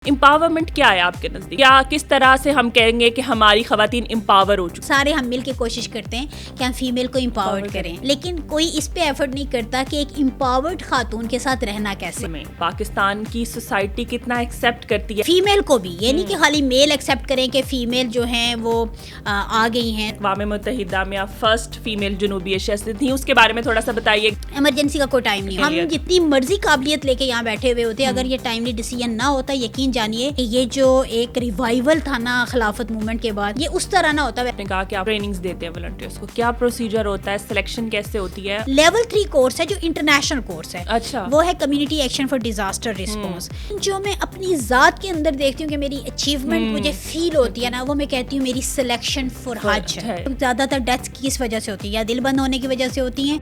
Empowerment کیا ہے آپ کے نزدیک؟ کیا کس طرح سے ہم کہیں گے کہ ہماری خواتین امپاور ہو چکی؟ سارے ہم مل کے کوشش کرتے ہیں کہ ہم فیمیل کو امپاورڈ کریں، لیکن کوئی اس پہ ایفرٹ نہیں کرتا کہ ایک امپاورڈ خاتون کے ساتھ رہنا کیسے. پاکستان کی سوسائٹی کتنا ایکسیپٹ کرتی ہے فیمیل کو بھی، یہ نہیں کہ خالی میل ایکسیپٹ کریں کہ فیمیل جو ہیں وہ آ گئی ہیں. اقوام متحدہ میں آپ فرسٹ فیمیل جنوبی ایشیا سے تھیں، اس کے بارے میں تھوڑا سا بتائیے. ایمرجنسی کا کوئی ٹائم نہیں، ہم جتنی مرضی قابلیت لے کے یہاں بیٹھے ہوئے ہوتے، اگر یہ ٹائملی ڈیسیژن نہ ہوتا، یقین جانیے کہ یہ جو ایک ریوائول تھا نا خلافت موومنٹ کے بعد، یہ اس طرح نہ ہوتا. آپ نے کہا کہ آپ ٹریننگز دیتے ہیں والنٹیئرس کو، کیا پروسیجر ہوتا ہے، سلیکشن کیسے ہوتی ہے؟ لیول 3 کورس ہے جو انٹرنیشنل کورس ہے. اچھا، وہ ہے community action for disaster response. جو میں اپنی ذات کے اندر دیکھتی ہوں کہ میری اچیومنٹ مجھے فیل ہوتی ہے نا، وہ میں کہتی ہوں میری سلیکشن فار حج ہے. زیادہ تر ڈیتھس کس وجہ سے ہوتی ہے؟ یا دل بند ہونے کی وجہ سے ہوتی ہیں.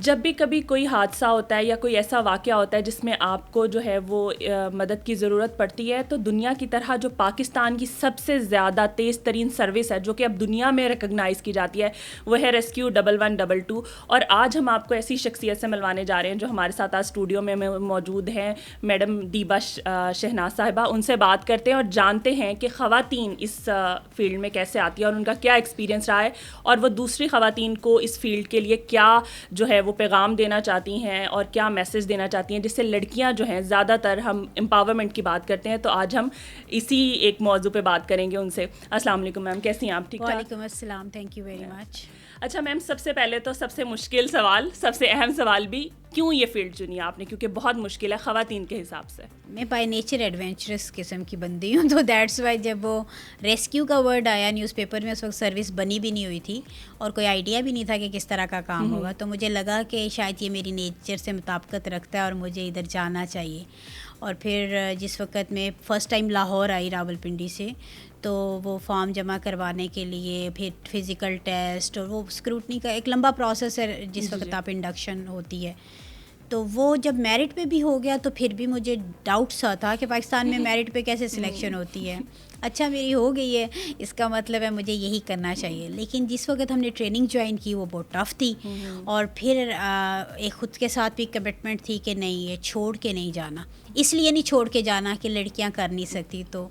جب بھی کبھی کوئی حادثہ ہوتا ہے یا کوئی ایسا واقعہ ہوتا ہے جس میں آپ کو جو ہے وہ مدد کی ضرورت پڑتی ہے، تو دنیا کی طرح جو پاکستان کی سب سے زیادہ تیز ترین سروس ہے جو کہ اب دنیا میں ریکگنائز کی جاتی ہے، وہ ہے ریسکیو 1122. اور آج ہم آپ کو ایسی شخصیت سے ملوانے جا رہے ہیں جو ہمارے ساتھ آج اسٹوڈیو میں موجود ہیں، میڈم دیبا شہناز صاحبہ. ان سے بات کرتے ہیں اور جانتے ہیں کہ خواتین اس فیلڈ میں کیسے آتی ہے اور ان کا کیا ایکسپیرینس رہا ہے، اور وہ دوسری خواتین کو اس فیلڈ کے لیے کیا جو ہے وہ پیغام دینا چاہتی ہیں اور کیا میسج دینا چاہتی ہیں، جس سے لڑکیاں جو ہیں، زیادہ تر ہم امپاورمنٹ کی بات کرتے ہیں، تو آج ہم اسی ایک موضوع پہ بات کریں گے ان سے. السلام علیکم میم، کیسی ہیں آپ؟ ٹھیک ٹھاک؟ وعلیکم السلام، تھینک یو ویری مچ. اچھا میم، سب سے پہلے تو سب سے مشکل سوال، سب سے اہم سوال بھی، کیوں یہ فیلڈ چنی آپ نے؟ کیونکہ بہت مشکل ہے خواتین کے حساب سے. میں بائی نیچر ایڈونچرس قسم کی بندی ہوں، تو دیٹس وائی جب وہ ریسکیو کا ورڈ آیا نیوز پیپر میں، اس وقت سروس بنی بھی نہیں ہوئی تھی اور کوئی آئیڈیا بھی نہیں تھا کہ کس طرح کا کام ہوگا، تو مجھے لگا کہ شاید یہ میری نیچر سے مطابقت رکھتا ہے اور مجھے ادھر جانا چاہیے. اور پھر جس وقت میں فرسٹ ٹائم لاہور آئی راولپنڈی سے، تو وہ فارم جمع کروانے کے لیے پھر فزیکل ٹیسٹ اور وہ اسکروٹنی کا ایک لمبا پروسیس ہے جس وقت آپ انڈکشن ہوتی ہے. تو وہ جب میرٹ پہ بھی ہو گیا تو پھر بھی مجھے ڈاؤٹ سا تھا کہ پاکستان میں میرٹ پہ کیسے سلیکشن ہوتی ہے. اچھا میری ہو گئی ہے، اس کا مطلب ہے مجھے یہی کرنا چاہیے. لیکن جس وقت ہم نے ٹریننگ جوائن کی وہ بہت ٹف تھی، اور پھر ایک خود کے ساتھ بھی کمٹمنٹ تھی کہ نہیں، یہ چھوڑ کے نہیں جانا. اس لیے نہیں چھوڑ کے جانا کہ لڑکیاں کر نہیں سکتی، تو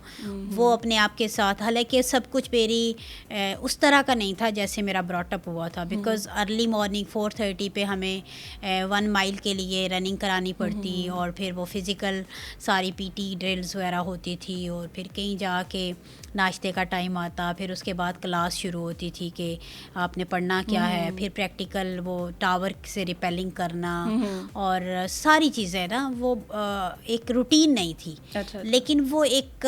وہ اپنے آپ کے ساتھ، حالانکہ سب کچھ میری اس طرح کا نہیں تھا جیسے میرا براٹ اپ ہوا تھا، بیکاز ارلی مارننگ 4:30 پہ ہمیں 1 مائل کے لیے رننگ کرانی پڑتی، اور پھر وہ فزیکل ساری پی ٹی ڈرلز وغیرہ ہوتی تھی، اور پھر کہیں جا کے ناشتے کا ٹائم آتا، پھر اس کے بعد کلاس شروع ہوتی تھی کہ آپ نے پڑھنا کیا ہے، پھر پریکٹیکل وہ ٹاور سے ریپیلنگ کرنا، اور ساری چیزیں نا وہ ایک روٹین نہیں تھی. لیکن وہ ایک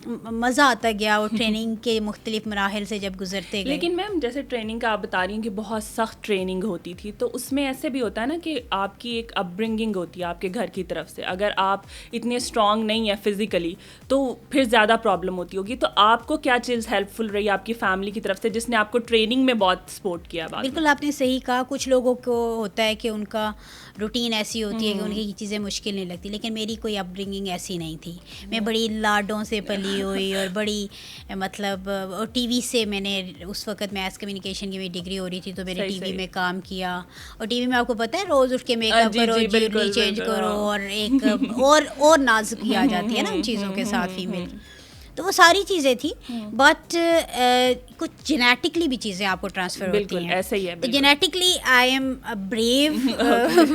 مزہ آتا گیا وہ ٹریننگ کے مختلف مراحل سے جب گزرتے گئے. لیکن میم جیسے ٹریننگ کا آپ بتا رہی ہیں کہ بہت سخت ٹریننگ ہوتی تھی، تو اس میں ایسے بھی ہوتا ہے نا کہ آپ کی ایک اپ برنگنگ ہوتی ہے آپ کے گھر کی طرف سے. اگر آپ اتنے اسٹرانگ نہیں ہیں فزیکلی تو پھر زیادہ پرابلم ہوتی ہوگی. تو آپ کو کیا چیز ہیلپ فل رہی آپ کی فیملی کی طرف سے جس نے آپ کو ٹریننگ میں بہت سپورٹ کیا؟ بالکل آپ نے صحیح کہا. کچھ لوگوں کو ہوتا ہے کہ ان کا روٹین ایسی ہوتی ہے کہ ان کی یہ چیزیں مشکل نہیں لگتی، لیکن میری کوئی اپ برنگنگ ایسی نہیں تھی. میں بڑی لاڈوں سے پلی ہوئی، اور بڑی مطلب ٹی وی سے میں نے، اس وقت میس کمیونیکیشن کی میری ڈگری ہو رہی تھی تو میں نے ٹی وی میں کام کیا. اور ٹی وی میں آپ کو پتہ ہے روز اٹھ کے میک اپ کرو، جیولری چینج کرو، اور ایک اور نازکی آ جاتی ہے نا ان چیزوں کے ساتھ فیمیل. تو وہ ساری چیزیں تھیں، بٹ کچھ جینیٹکلی بھی چیزیں آپ کو ٹرانسفر ہوتی ہیں. ایسا ہی ہے. تو جینیٹکلی آئی ایم بریو،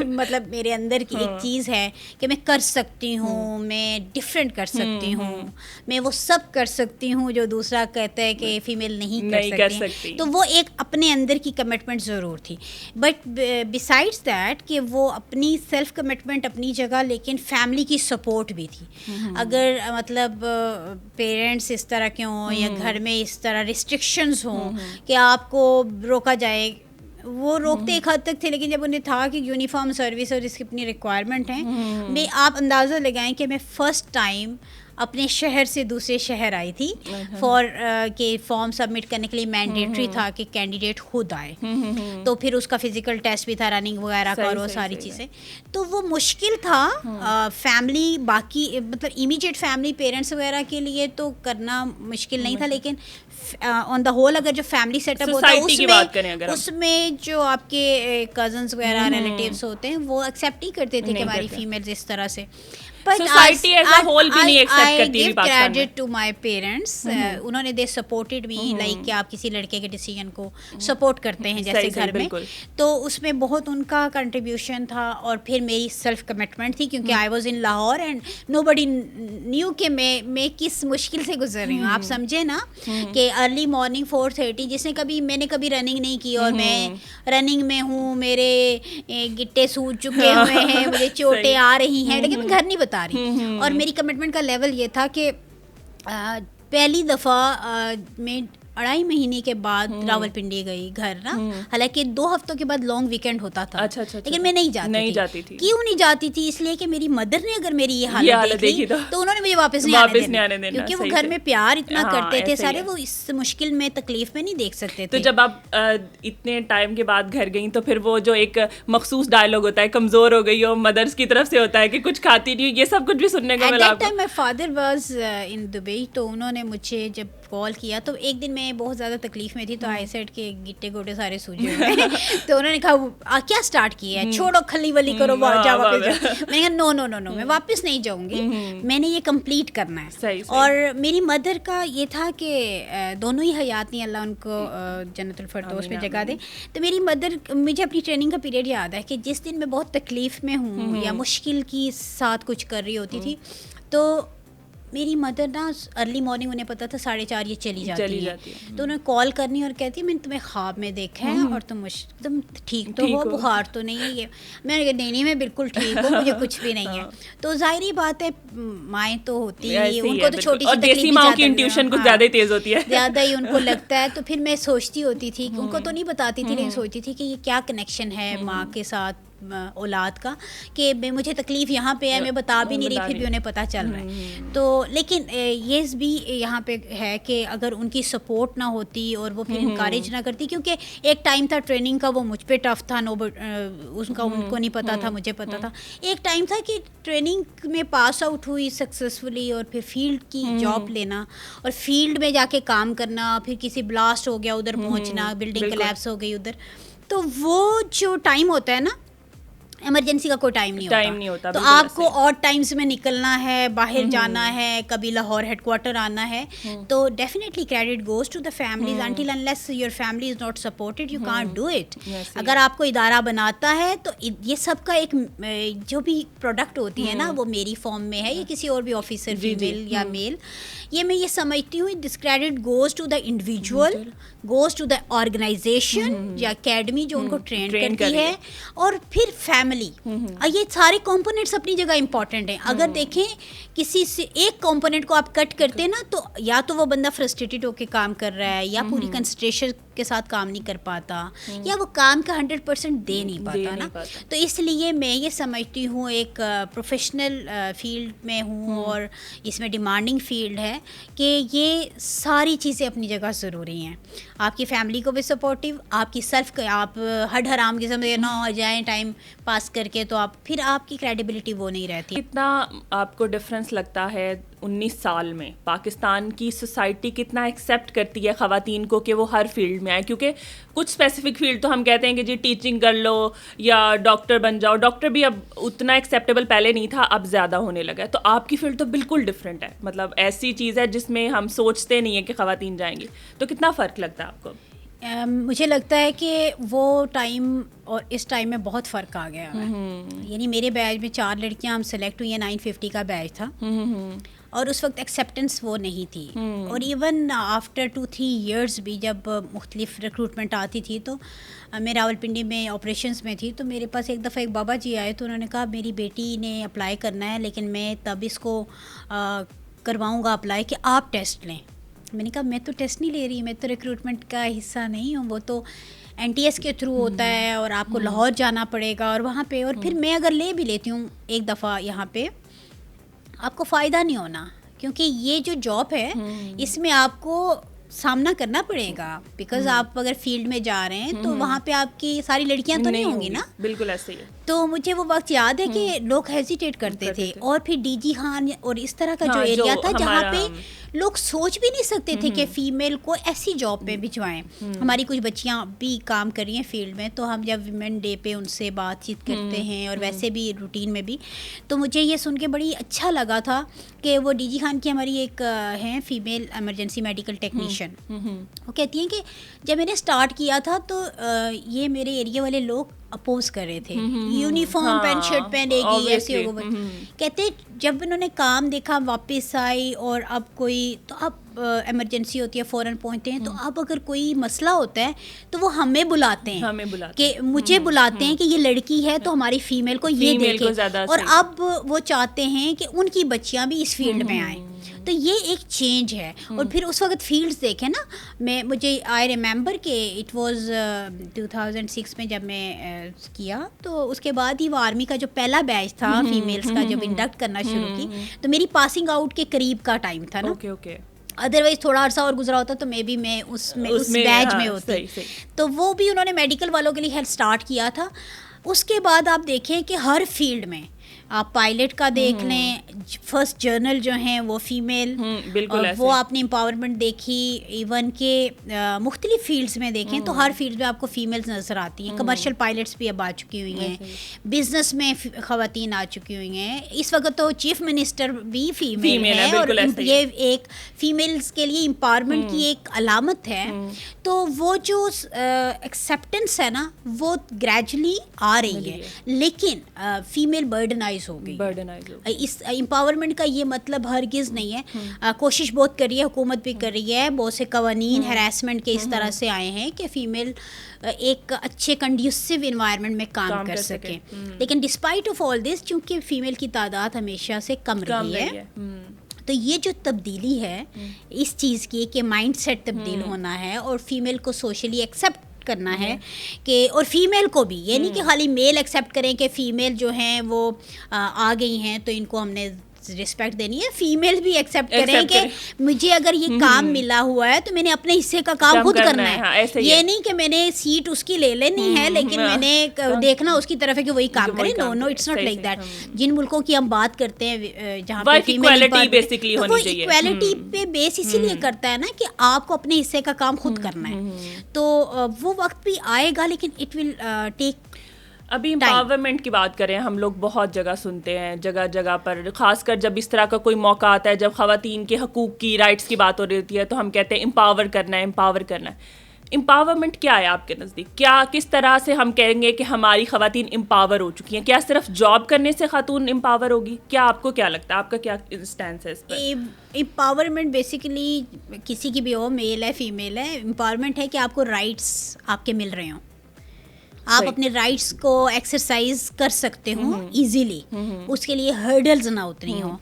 مطلب میرے اندر کی ایک چیز ہے کہ میں کر سکتی ہوں، میں ڈفرینٹ کر سکتی ہوں، میں وہ سب کر سکتی ہوں جو دوسرا کہتا ہے کہ فیمیل نہیں کر سکتی. تو وہ ایک اپنے اندر کی کمٹمنٹ ضرور تھی. بٹ بسائڈس دیٹ کہ وہ اپنی سیلف کمٹمنٹ اپنی جگہ، لیکن فیملی کی سپورٹ بھی تھی. اگر مطلب پیرنٹس اس طرح کے ہوں یا گھر میں اس طرح ریسٹرکشنز ہوں کہ آپ کو روکا جائے، وہ روکتے ایک حد تک تھے، لیکن جب انہیں تھا کہ یونیفارم سروس اور اس کی اپنی ریکوائرمنٹ ہیں، میں آپ اندازہ لگائیں کہ میں فرسٹ ٹائم اپنے شہر سے دوسرے شہر آئی تھی فار کہ فارم سبمٹ کرنے کے لیے مینڈیٹری تھا کہ کینڈیڈیٹ خود آئے, تو پھر اس کا فزیکل ٹیسٹ بھی تھا, رننگ وغیرہ کا اور وہ ساری چیزیں, تو وہ مشکل تھا فیملی باقی مطلب امیڈیٹ فیملی پیرنٹس وغیرہ کے لیے تو کرنا مشکل نہیں تھا, لیکن آن دا ہول اگر جو فیملی سیٹ اپ ہوتا ہے اس میں جو آپ کے کزنس وغیرہ ریلیٹیوس ہوتے ہیں وہ ایکسیپٹ ہی کرتے تھے کہ ہماری فیمیلز اس طرح سے. But society as a whole بھی نہیں accept کرتی I give credit to my parents. انہوں نے they supported me like کہ آپ کسی لڑکے کے ڈیسیجن کو سپورٹ کرتے ہیں جیسے گھر میں, تو اس میں بہت ان کا کنٹریبیوشن تھا. اور پھر میری سیلف کمٹمنٹ تھی کیونکہ I was in Lahore and nobody knew کہ میں کس مشکل سے گزر رہی ہوں. آپ سمجھے نا کہ ارلی مارننگ 4:30 جس نے میں نے کبھی رننگ نہیں کی اور میں رننگ میں ہوں, میرے گٹے سوج چکے ہوئے ہیں, مجھے چوٹیں آ رہی ہیں, لیکن میں گھر نہیں بتا رہی. اور میری کمٹمنٹ کا لیول یہ تھا کہ پہلی دفعہ میں 2.5 مہینے کے بعد راول پنڈی گئی گھر نا, حالانکہ 2 ہفتوں کے بعد لانگ ویکینڈ ہوتا تھا, لیکن میں نہیں جاتی تھی. کیوں نہیں جاتی تھی؟ اس لیے کہ میری مدر نے اگر میری یہ حالت دیکھی تو انہوں نے مجھے واپس نہیں آنے دینا, کیونکہ وہ گھر میں پیار اتنا کرتے تھے سارے, وہ اس مشکل میں تکلیف میں نہیں دیکھ سکتے تھے. تو جب آپ اتنے ٹائم کے بعد گھر گئیں تو پھر وہ جو ایک مخصوص ڈائلاگ ہوتا ہے کمزور ہو گئی ہو, مدرس کی طرف سے ہوتا ہے کہ کچھ کھاتی نہیں, یہ سب کچھ بھی سننے کو ملا. At that time my father was in Dubai, تو انہوں نے مجھے جب کال کیا تو ایک دن میں بہت زیادہ تکلیف میں تھی, تو آئی سیڈ کے گٹے گوٹے سارے سوجے ہوئے تو انہوں نے کہا کیا اسٹارٹ کیا ہے, چھوڑو کھلی ولی کرو, جا واپس. میں نے کہا نو میں واپس نہیں جاؤں گی, میں نے یہ کمپلیٹ کرنا ہے. اور میری مدر کا یہ تھا کہ دونوں ہی حیات نہیں, اللہ ان کو جنت الفردوس میں جگہ دے. تو میری مدر, مجھے اپنی ٹریننگ کا پیریڈ یاد ہے کہ جس دن میں بہت تکلیف میں ہوں یا مشکل کی ساتھ کچھ کر رہی ہوتی تھی, تو میری مدر نا ارلی مارننگ انہیں پتا تھا 4:30 یہ چلی جاتی ہے, تو انہیں کال کرنی اور کہتی میں نے تمہیں خواب میں دیکھا ہے اور تم ٹھیک تو ہو, بخار تو نہیں ہے. یہ میں نے کہا نہیں میں بالکل ٹھیک ہوں, مجھے کچھ بھی نہیں ہے. تو ظاہری بات ہے مائیں تو ہوتی ہی, ان کو تو چھوٹی سی تکلیف زیادہ تیز ہوتی ہے, زیادہ ہی ان کو لگتا ہے. تو پھر میں سوچتی ہوتی تھی, ان کو تو نہیں بتاتی تھی لیکن سوچتی تھی کہ یہ کیا کنیکشن ہے ماں کے ساتھ اولاد کا, کہ مجھے تکلیف یہاں پہ ہے, میں بتا بھی نہیں رہی, پھر بھی انہیں پتہ چل رہا ہے. تو لیکن یہ بھی یہاں پہ ہے کہ اگر ان کی سپورٹ نہ ہوتی اور وہ پھر انکریج نہ کرتی, کیونکہ ایک ٹائم تھا ٹریننگ کا وہ مجھ پہ ٹف تھا, اس کا ان کو نہیں پتا تھا, مجھے پتا تھا. ایک ٹائم تھا کہ ٹریننگ میں پاس آؤٹ ہوئی سکسیزفلی اور پھر فیلڈ کی جاب لینا اور فیلڈ میں جا کے کام کرنا, پھر کسی بلاسٹ ہو گیا ادھر پہنچنا, بلڈنگ کلیپس ہو گئی ادھر, تو وہ جو ٹائم ہوتا ہے نا, ایمرجنسی کا کوئی ٹائم نہیں ہوتا. تو آپ کو اور ٹائمز میں نکلنا ہے, باہر جانا ہے, کبھی لاہور ہیڈ کوارٹر آنا ہے, تو definitely credit goes to the families. Until unless your family is not supported you can't do it. اگر آپ کو ادارہ بناتا ہے تو یہ سب کا ایک جو بھی پروڈکٹ ہوتی ہے نا وہ میری فارم میں ہے, یا کسی اور بھی آفیسر فیمیل یا میل, یہ میں یہ سمجھتی ہوں this credit goes to the individual, goes to the organization یا اکیڈمی جو ان کو ٹرین کرتی ہے, اور پھر فیملی. یہ سارے کمپوننٹس اپنی جگہ امپورٹنٹ ہیں. اگر دیکھیں کسی سے ایک کمپوننٹ کو آپ کٹ کرتے ہیں نا, تو یا تو وہ بندہ فرسٹریٹڈ ہو کے کام کر رہا ہے, یا پوری کنسنٹریشن کے ساتھ کام نہیں کر پاتا, یا وہ کام کا 100% دے نہیں پاتا نا. تو اس لیے میں یہ سمجھتی ہوں ایک پروفیشنل فیلڈ میں ہوں اور اس میں ڈیمانڈنگ فیلڈ ہے کہ یہ ساری چیزیں اپنی جگہ ضروری ہیں. آپ کی فیملی کو بھی سپورٹیو, آپ کی سیلف, آپ ہڈ حرام قسم سے نہ ہو جائیں ٹائم پاس کر کے, تو آپ پھر آپ کی کریڈیبلٹی وہ نہیں رہتی. کتنا آپ کو ڈفرینس لگتا ہے 19 سال میں پاکستان کی سوسائٹی کتنا ایکسیپٹ کرتی ہے خواتین کو کہ وہ ہر فیلڈ میں آئیں؟ کیونکہ کچھ اسپیسیفک فیلڈ تو ہم کہتے ہیں کہ جی ٹیچنگ کر لو یا ڈاکٹر بن جاؤ, ڈاکٹر بھی اب اتنا ایکسیپٹیبل پہلے نہیں تھا, اب زیادہ ہونے لگا ہے. تو آپ کی فیلڈ تو بالکل ڈفرینٹ ہے, مطلب ایسی چیز ہے جس میں ہم سوچتے نہیں ہیں کہ خواتین جائیں گی. تو کتنا فرق لگتا ہے آپ کو؟ مجھے لگتا ہے کہ وہ ٹائم اور اس ٹائم میں بہت فرق آ گیا ہے. یعنی میرے بیچ میں 4 لڑکیاں ہم سلیکٹ ہوئی ہیں, 950 کا بیچ تھا, اور اس وقت ایکسیپٹنس وہ نہیں تھی. اور ایون آفٹر 2-3 ایئرس بھی جب مختلف ریکروٹمنٹ آتی تھی, تو میں راول پنڈی میں آپریشنس میں تھی, تو میرے پاس ایک دفعہ ایک بابا جی آئے, تو انہوں نے کہا میری بیٹی نے اپلائی کرنا ہے, لیکن میں تب اس کو کرواؤں گا اپلائی کہ آپ ٹیسٹ لیں. میں نے کہا میں تو ٹیسٹ نہیں لے رہی, میں تو ریکروٹمنٹ کا حصہ نہیں ہوں, وہ تو NTS کے تھرو ہوتا ہے اور آپ کو لاہور جانا پڑے گا اور وہاں پہ, اور پھر میں اگر لے بھی لیتی ہوں ایک دفعہ یہاں پہ, آپ کو فائدہ نہیں ہونا, کیونکہ یہ جو جاب ہے اس میں آپ کو سامنا کرنا پڑے گا، بیکاز آپ اگر فیلڈ میں جا رہے ہیں تو وہاں پہ آپ کی ساری لڑکیاں تو نہیں ہوں گی نا. بالکل ایسے ہی ہے. تو مجھے وہ وقت یاد ہے کہ لوگ ہیزیٹیٹ کرتے تھے. اور پھر ڈی جی خان اور اس طرح کا جو ایریا تھا جہاں پہ لوگ سوچ بھی نہیں سکتے تھے کہ فیمیل کو ایسی جاب پہ بھجوائیں. ہماری کچھ بچیاں بھی کام کر رہی ہیں فیلڈ میں، تو ہم جب ویمن ڈے پہ ان سے بات چیت کرتے ہیں اور ویسے بھی روٹین میں بھی، تو مجھے یہ سن کے بڑی اچھا لگا تھا کہ وہ ڈی جی خان کی ہماری ایک ہیں فیمیل ایمرجنسی میڈیکل ٹیکنیشین، وہ کہتی ہیں کہ جب میں نے اسٹارٹ کیا تھا تو یہ میرے ایریا والے لوگ اپوز کر رہے تھے، یونیفارم پینٹ شرٹ پہنے گی ایسے ہوگا. کہتے جب انہوں نے کام دیکھا واپس آئی، اور اب کوئی تو اب ایمرجنسی ہوتی ہے فوراً پہنچتے ہیں، تو اب اگر کوئی مسئلہ ہوتا ہے تو وہ ہمیں بلاتے ہیں، کہ مجھے بلاتے ہیں کہ یہ لڑکی ہے تو ہماری فیمیل کو یہ دیکھے، اور اب وہ چاہتے ہیں کہ ان کی بچیاں بھی اس فیلڈ میں آئیں. تو یہ ایک چینج ہے. اور پھر اس وقت فیلڈز دیکھیں نا، مجھے آئی ریممبر کہ اٹ واز 2006 میں جب میں کیا، تو اس کے بعد ہی وہ آرمی کا جو پہلا بیچ تھا فیمیلز کا جب انڈکٹ کرنا شروع کی، تو میری پاسنگ آؤٹ کے قریب کا ٹائم تھا نا. ادروائز تھوڑا عرصہ اور گزرا ہوتا تو میں اس بیچ میں ہوتی. تو وہ بھی انہوں نے میڈیکل والوں کے لیے ہیلپ اسٹارٹ کیا تھا. اس کے بعد آپ دیکھیں کہ ہر فیلڈ میں آپ پائلٹ کا دیکھ لیں، فرسٹ جرنل جو ہیں وہ فیمیل، وہ آپ نے امپاورمنٹ دیکھی، ایون کہ مختلف فیلڈز میں دیکھیں تو ہر فیلڈ میں آپ کو فیمیلز نظر آتی ہیں. کمرشل پائلٹس بھی اب آ چکی ہوئی ہیں، بزنس میں خواتین آ چکی ہوئی ہیں. اس وقت تو چیف منسٹر بھی فیمیل ہے، اور یہ ایک فیمیلز کے لیے امپاورمنٹ کی ایک علامت ہے. تو وہ جو ایکسیپٹنس ہے نا وہ گریجولی آ رہی ہے، لیکن فیمیل برڈنائز ہو گئی. اس امپاورمنٹ کا یہ مطلب ہرگز نہیں ہے. کوشش بہت کر رہی ہے حکومت بھی کر رہی ہے، بہت سے قوانین ہراسمنٹ کے اس طرح سے آئے ہیں کہ فیمیل ایک اچھے کنڈیوسو انوائرمنٹ میں کام کر سکیں. لیکن ڈسپائٹ آف آل دس، چونکہ فیمیل کی تعداد ہمیشہ سے کم رہی ہے، تو یہ جو تبدیلی ہے اس چیز کی کہ مائنڈ سیٹ تبدیل ہونا ہے اور فیمیل کو سوشلی ایکسیپٹ کرنا ہے کہ، اور فیمیل کو بھی یہ نہیں کہ خالی میل ایکسیپٹ کریں کہ فیمیل جو ہیں وہ آ گئی ہیں تو ان کو ہم نے رسپیکٹ دینی ہے. فیمیل بھی ایکسیپٹ کریں کہ مجھے اگر یہ کام ملا ہوا ہے تو میں نے اپنے حصے کا کام خود کرنا ہے. یہ نہیں کہ میں نے سیٹ اس کی لے لینی ہے لیکن میں نے دیکھنا اس کی طرف ہے کہ وہی کام کرے. نو اٹس ناٹ لائک دیٹ. جن ملکوں کی ہم بات کرتے ہیں جہاں پہ فیمیل ایکویلٹی پہ بیس اسی لیے کرتا ہے نا کہ آپ کو اپنے حصے کا کام خود کرنا ہے. تو وہ وقت بھی آئے گا، لیکن اٹ ول ٹیک. ابھی امپاورمنٹ کی بات کریں، ہم لوگ بہت جگہ سنتے ہیں، جگہ جگہ پر، خاص کر جب اس طرح کا کوئی موقع آتا ہے جب خواتین کے حقوق کی، رائٹس کی بات ہو رہی ہوتی ہے، تو ہم کہتے ہیں امپاور کرنا ہے، امپاور کرنا ہے. امپاورمنٹ کیا ہے آپ کے نزدیک؟ کیا کس طرح سے ہم کہیں گے کہ ہماری خواتین امپاور ہو چکی ہیں؟ کیا صرف جاب کرنے سے خاتون امپاور ہوگی؟ کیا آپ کو کیا لگتا ہے، آپ کا کیا اسٹینس ہے اس پر؟ امپاورمنٹ بیسیکلی کسی کی بھی ہو، میل ہے فیمیل ہے، امپاورمنٹ ہے کہ آپ کو رائٹس آپ کے مل رہے ہوں، آپ اپنے رائٹس کو ایکسرسائز کر سکتے ہوں ایزیلی، اس کے لیے ہرڈلز نہ اتری ہوں.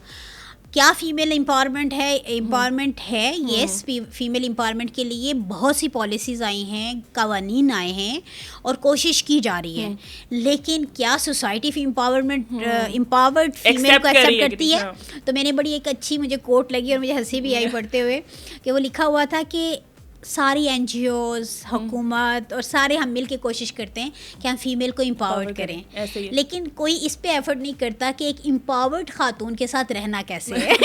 کیا فیمیل امپاورمنٹ ہے؟ امپاورمنٹ ہے، یس. فیمیل امپاورمنٹ کے لیے بہت سی پالیسیز آئی ہیں، قوانین آئے ہیں اور کوشش کی جا رہی ہے. لیکن کیا سوسائٹی امپاورڈ فیمیل کو ایکسیپٹ کرتی ہے؟ تو میں نے بڑی ایک اچھی مجھے کوٹ لگی اور مجھے ہنسی بھی آئی پڑھتے ہوئے کہ وہ لکھا ہوا تھا کہ ساری این جی اوز، حکومت اور سارے ہم مل کے کوشش کرتے ہیں کہ ہم فیمیل کو امپاورڈ کریں، لیکن کوئی اس پہ ایفرٹ نہیں کرتا کہ ایک امپاورڈ خاتون کے ساتھ رہنا کیسے ہے.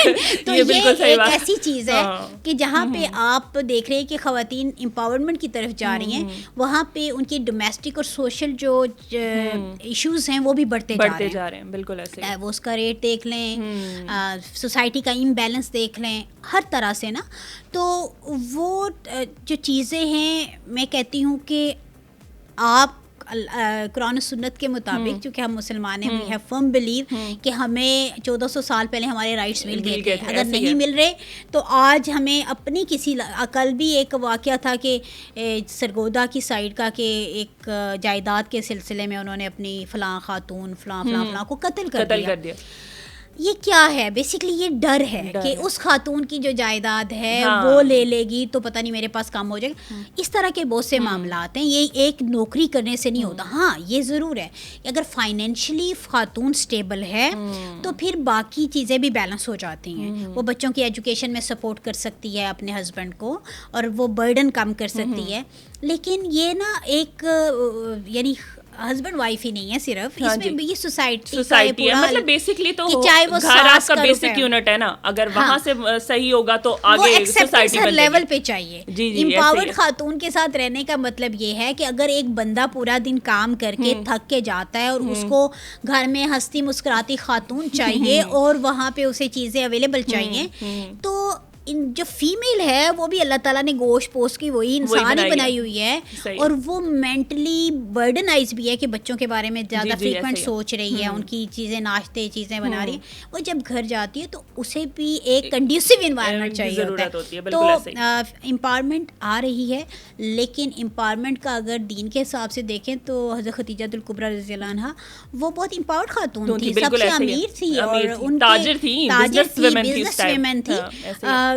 تو یہ ایک ایسی چیز ہے کہ جہاں پہ آپ دیکھ رہے ہیں کہ خواتین امپاورمنٹ کی طرف جا رہی ہیں، وہاں پہ ان کی ڈومیسٹک اور سوشل جو ایشوز ہیں وہ بھی بڑھتے جا رہے ہیں. بالکل ایسے وہ اس کا ریٹ دیکھ لیں، سوسائٹی کا امبیلنس دیکھ لیں، ہر طرح سے نا. تو وہ جو چیزیں ہیں میں کہتی ہوں کہ آپ قرآن و سنت کے مطابق، چونکہ ہم مسلمان ہیں، وی ہیو فرم بلیو کہ ہمیں 1400 سال پہلے ہمارے رائٹس مل گئے تھے. اگر نہیں مل رہے تو آج ہمیں اپنی کسی، کل بھی ایک واقعہ تھا کہ سرگودا کی سائڈ کا کہ ایک جائیداد کے سلسلے میں انہوں نے اپنی فلاں خاتون فلاں کو قتل کر دیا. یہ کیا ہے بیسکلی یہ ڈر ہے کہ اس خاتون کی جو جائیداد ہے وہ لے لے گی تو پتہ نہیں میرے پاس کام ہو جائے گا. اس طرح کے بہت سے معاملات ہیں. یہ ایک نوکری کرنے سے نہیں ہوتا. ہاں یہ ضرور ہے اگر فائنینشلی خاتون سٹیبل ہے تو پھر باقی چیزیں بھی بیلنس ہو جاتی ہیں. وہ بچوں کی ایجوکیشن میں سپورٹ کر سکتی ہے اپنے ہسبینڈ کو اور وہ برڈن کم کر سکتی ہے. لیکن یہ نا ایک یعنی ہسبینڈ وائف ہی نہیں ہے صرف, اس میں بھی سوسائٹی ہے. مطلب بیسکلی تو چاہے وہ گھر آپ کا بیسک یونٹ ہے نا, اگر وہاں سے صحیح ہوگا تو آگے سوسائٹی ہر لیول پہ چاہیے. امپاورڈ خاتون کے ساتھ رہنے کا مطلب یہ ہے کہ اگر ایک بندہ پورا دن کام کر کے تھک کے جاتا ہے اور اس کو گھر میں ہنستی مسکراتی خاتون چاہیے اور وہاں پہ اسے چیزیں اویلیبل چاہیے, تو جو فیمیل ہے وہ بھی اللہ تعالیٰ نے گوشت پوست کی وہی انسان ہی بنائی ہوئی ہے, اور وہ مینٹلی برڈنائز بھی ہے کہ بچوں کے بارے میں زیادہ فریکوینٹ سوچ رہی ہے, ان کی چیزیں ناشتے چیزیں بنا رہی ہے. وہ جب گھر جاتی ہے تو اسے بھی ایک کنڈیوسو انوائرمنٹ چاہیے ہوتا ہے. تو امپاورمنٹ آ رہی ہے, لیکن امپاورمنٹ کا اگر دین کے حساب سے دیکھیں تو حضرت خدیجہ الکبریٰ رضی اللہ عنہا وہ بہت امپاورڈ خاتون تھی, سب سے امیر تھی اور ان تاجر تھی, بزنس ویمن تھی.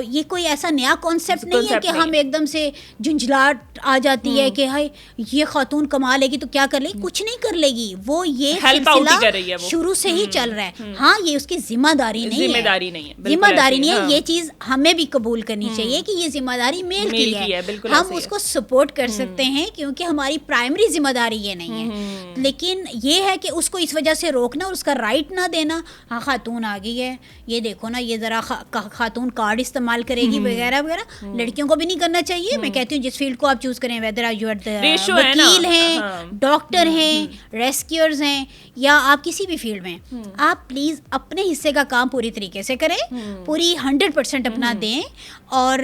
یہ کوئی ایسا نیا کانسیپٹ نہیں ہے کہ ہم ایک دم سے جھنجھلاہٹ آ جاتی ہے کہ ہائی یہ خاتون کما لے گی تو کیا کر لے گی. کچھ نہیں کر لے گی, وہ یہ سلسلہ شروع سے ہی چل رہا ہے. ہاں یہ اس کی ذمہ داری نہیں ہے, یہ چیز ہمیں بھی قبول کرنی چاہیے کہ یہ ذمہ داری میل کی ہے. ہم اس کو سپورٹ کر سکتے ہیں کیونکہ ہماری پرائمری ذمہ داری یہ نہیں ہے, لیکن یہ ہے کہ اس کو اس وجہ سے روکنا اور اس کا رائٹ نہ دینا. ہاں خاتون آ گئی ہے, یہ دیکھو نا یہ ذرا خاتون کارڈ استعمال کرے گی وغیرہ وغیرہ. لڑکیوں کو بھی نہیں کرنا چاہیے. میں کہتی ہوں جس فیلڈ کو آپ چوز کریں, ویدر وکیل ہیں, ڈاکٹر ہیں, ریسکیورز ہیں, یا آپ کسی بھی فیلڈ میں, آپ پلیز اپنے حصے کا کام پوری طریقے سے کریں, پوری 100% اپنا دیں. اور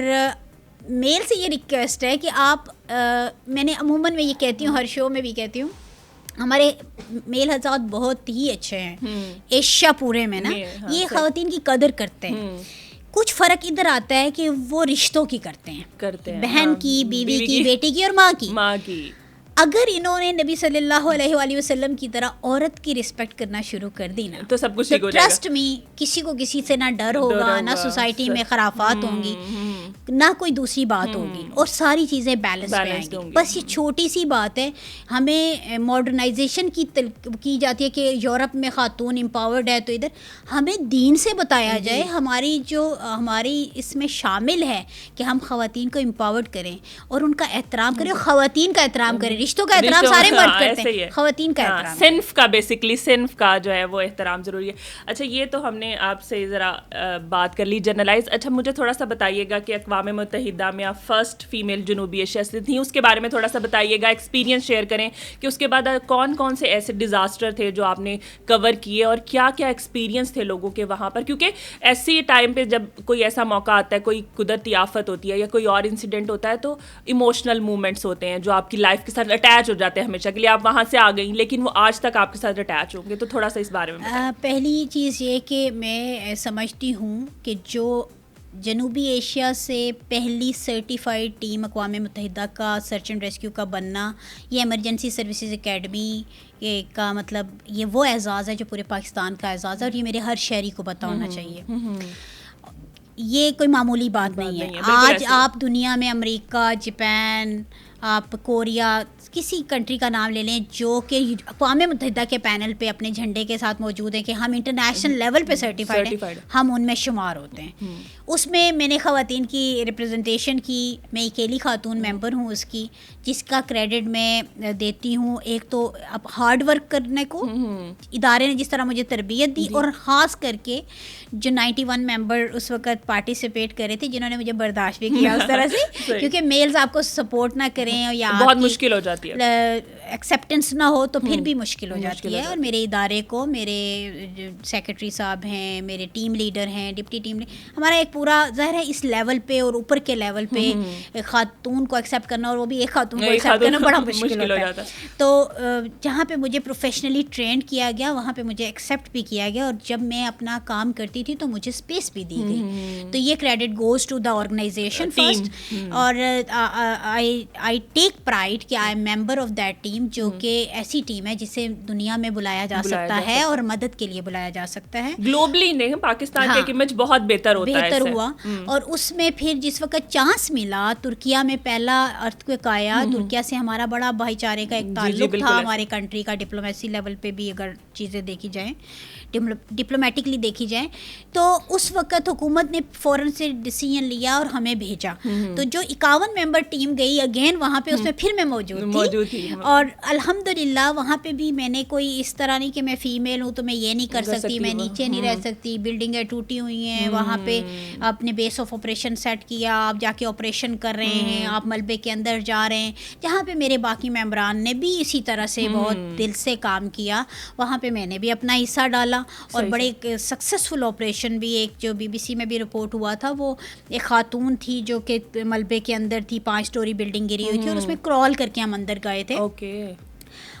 میل سے یہ ریکویسٹ ہے کہ آپ, میں نے عموماً میں یہ کہتی ہوں, ہر شو میں بھی کہتی ہوں, ہمارے میل حضرات بہت ہی اچھے ہیں ایشیا پورے میں نا, یہ خواتین کی قدر کرتے ہیں. کچھ فرق ادھر آتا ہے کہ وہ رشتوں کی کرتے ہیں, بہن کی, بیوی کی, بیٹی کی اور ماں کی. اگر انہوں نے نبی صلی اللہ علیہ وآلہ وسلم کی طرح عورت کی رسپیکٹ کرنا شروع کر دی نا, تو سب کچھ ٹھیک ہو جائے گا. ٹرسٹ می کسی کو کسی سے نہ ڈر ہوگا, نہ سوسائٹی میں خرافات ہوں گی, نہ کوئی دوسری بات ہوگی, اور ساری چیزیں بیلنس پہ آئیں گی. بس یہ چھوٹی سی بات ہے. ہمیں ماڈرنائزیشن کی جاتی ہے کہ یورپ میں خاتون امپاورڈ ہے, تو ادھر ہمیں دین سے بتایا جائے, ہماری اس میں شامل ہے کہ ہم خواتین کو امپاورڈ کریں اور ان کا احترام کریں, خواتین کا احترام کریں. رشتوں کا احترام سارے مرد کرتے ہیں, خواتین کا احترام, صنف کا بیسکلی صنف کا جو ہے وہ احترام ضروری ہے. اچھا یہ تو ہم نے آپ سے ذرا بات کر لی جنرلائز. اچھا مجھے تھوڑا سا بتائیے گا کہ اقوام متحدہ میں آپ فرسٹ فیمیل جنوبی ایشیا سے تھیں, اس کے بارے میں تھوڑا سا بتائیے گا, ایکسپیرینس شیئر کریں کہ اس کے بعد کون کون سے ایسے ڈیزاسٹر تھے جو آپ نے کور کیے, اور کیا کیا ایکسپیرینس تھے لوگوں کے وہاں پر. کیونکہ ایسی ٹائم پہ جب کوئی ایسا موقع آتا ہے, کوئی قدرتی آفت ہوتی ہے یا کوئی اور انسیڈنٹ ہوتا ہے, تو ایموشنل مومنٹس ہوتے ہیں جو آپ کی لائف کے ساتھ اٹیچ ہو جاتے ہیں ہمیشہ کے لیے. آپ وہاں سے آ گئیں لیکن وہ آج تک آپ کے ساتھ اٹیچ ہوں گے, تو تھوڑا سا اس بارے میں. پہلی چیز یہ کہ میں سمجھتی ہوں کہ جو جنوبی ایشیا سے پہلی سرٹیفائڈ ٹیم اقوام متحدہ کا سرچ اینڈ ریسکیو کا بننا, یہ ایمرجنسی سروسز اکیڈمی کا مطلب یہ وہ اعزاز ہے جو پورے پاکستان کا اعزاز ہے, اور یہ میرے ہر شہری کو پتہ ہونا چاہیے. یہ کوئی معمولی بات نہیں ہے. آج آپ دنیا میں امریکہ, جاپان, آپ کوریا, کسی کنٹری کا نام لے لیں جو کہ اقوام متحدہ کے پینل پہ اپنے جھنڈے کے ساتھ موجود ہیں کہ ہم انٹرنیشنل لیول پہ سرٹیفائڈ ہیں, ہم ان میں شمار ہوتے ہیں. اس میں نے خواتین کی ریپرزنٹیشن کی, میں اکیلی خاتون ممبر ہوں اس کی, جس کا کریڈٹ میں دیتی ہوں ایک تو اب ہارڈ ورک کرنے کو, ادارے نے جس طرح مجھے تربیت دی, اور خاص کر کے جو 91 ممبر اس وقت پارٹیسپیٹ کر رہے تھے جنہوں نے مجھے برداشت بھی کیا اس طرح سے, کیونکہ میلز آپ کو سپورٹ نہ کریں یا بہت مشکل ہو جاتی ہے, ایکسیپٹنس نہ ہو تو پھر بھی مشکل ہو جاتی ہے. اور میرے ادارے کو, میرے سیکرٹری صاحب ہیں, میرے ٹیم لیڈر ہیں, ڈپٹی ٹیم لیڈر, ہمارا ایک پورا ظاہر ہے اس لیول پہ اور اوپر کے لیول پہ خاتون کو ایکسیپٹ کرنا, اور وہ بھی ایک خاتون کو ایکسیپٹ کرنا بڑا مشکل ہو جاتا ہے. تو جہاں پہ مجھے پروفیشنلی ٹرینڈ کیا گیا وہاں پہ مجھے ایکسیپٹ بھی کیا گیا, اور جب میں اپنا کام کرتی تھی تو مجھے اسپیس بھی دی گئی. تو یہ credit goes to the organization first, اور آئی ٹیک پرائڈ کہ I am member of that team. Team جو کہ ایسی ٹیم ہے جسے دنیا میں بلایا جا سکتا ہے اور مدد کے لیے بلایا جا سکتا ہے. گلوبلی نہیں, پاکستان کا امیج بہت بہتر ہوتا ہے, بہتر ہوا. اور اس میں پھر جس وقت چانس ملا, ترکیہ میں پہلا ارتھکویک آیا, ترکیہ سے ہمارا بڑا بھائی چارے کا ایک تعلق تھا ہمارے کنٹری کا, ڈپلومیسی لیول پہ بھی اگر چیزیں دیکھی جائیں, ڈپلومیٹکلی دیکھی جائیں, تو اس وقت حکومت نے فوراً سے ڈیسیژن لیا اور ہمیں بھیجا. تو جو 51 ممبر ٹیم گئی اگین وہاں پہ, اس میں پھر میں موجود تھی. اور الحمدللہ وہاں پہ بھی میں نے کوئی اس طرح نہیں کہ میں فیمیل ہوں تو میں یہ نہیں کر سکتی, میں نیچے نہیں رہ سکتی, بلڈنگیں ٹوٹی ہوئی ہیں, وہاں پہ اپنے بیس آف آپریشن سیٹ کیا, آپ جا کے آپریشن کر رہے ہیں, آپ ملبے کے اندر جا رہے ہیں, جہاں پہ میرے باقی ممبران نے بھی اسی طرح سے بہت دل سے کام کیا, وہاں پہ میں نے بھی اپنا حصہ ڈالا. اور بڑے ایک سکسیسفل آپریشن بھی, ایک جو BBC میں بھی رپورٹ ہوا تھا, وہ ایک خاتون تھی جو کہ ملبے کے اندر تھی, 5 اسٹوری بلڈنگ گری ہوئی تھی اور اس میں کرال کر کے ہم اندر گئے تھے.